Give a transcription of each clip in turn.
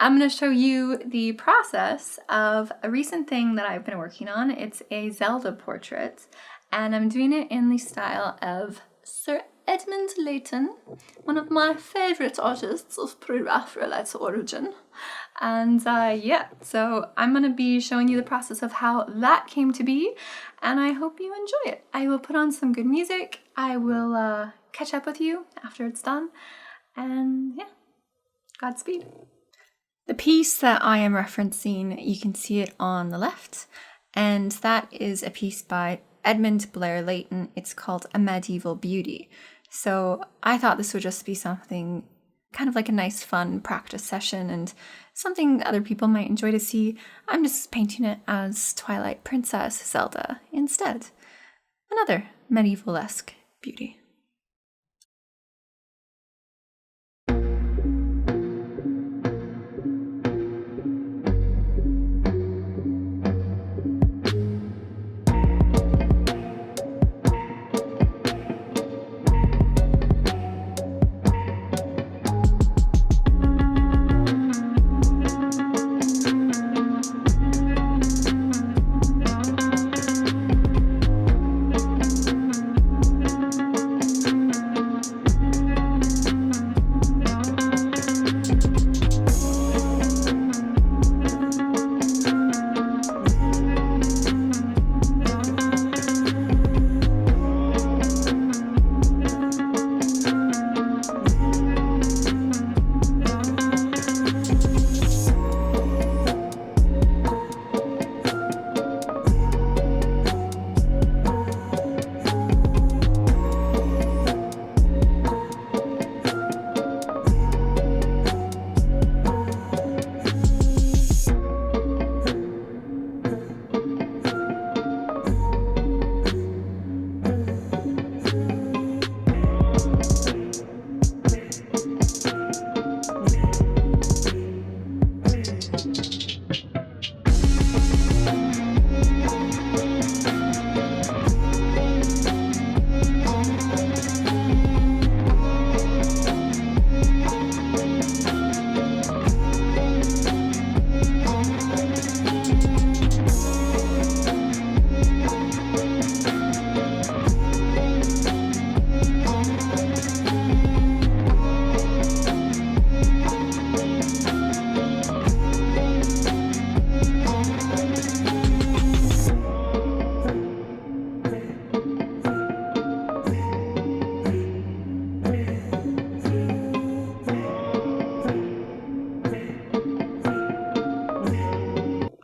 I'm going to show you the process of a recent thing that I've been working on. It's a Zelda portrait, and I'm doing it in the style of Sir Edmund Layton, one of my favourite artists of pre-raphaelite origin. And yeah, so I'm going to be showing you the process of how that came to be, and I hope you enjoy it. I will put on some good music. I will catch up with you after it's done, and yeah, Godspeed. The piece that I am referencing, you can see it on the left, and that is a piece by Edmund Blair Layton. It's called A Medieval Beauty. So I thought this would just be something kind of like a nice fun practice session and something other people might enjoy to see. I'm just painting it as Twilight Princess Zelda instead. Another medieval-esque beauty.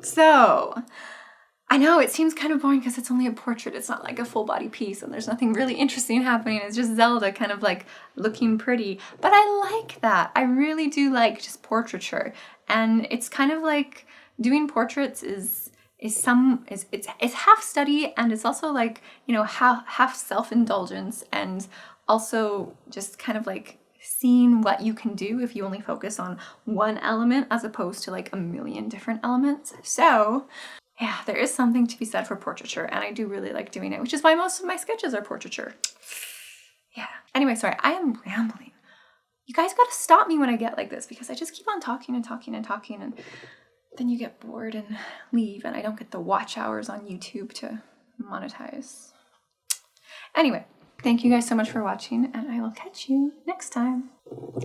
So, I know it seems kind of boring because it's only a portrait. It's not like a full body piece and there's nothing really interesting happening. It's just Zelda kind of like looking pretty. But I like that. I really do like just portraiture. And it's kind of like doing portraits is half study, and it's also like, you know, half self-indulgence, and also just kind of like seeing what you can do if you only focus on one element as opposed to like a million different elements. So yeah, there is something to be said for portraiture, and I do really like doing it, which is why most of my sketches are portraiture. Yeah. Anyway, sorry, I am rambling. You guys gotta stop me when I get like this because I just keep on talking and talking and talking, and then you get bored and leave, and I don't get the watch hours on YouTube to monetize. Anyway, thank you guys so much for watching, and I will catch you next time.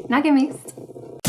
Nagamis!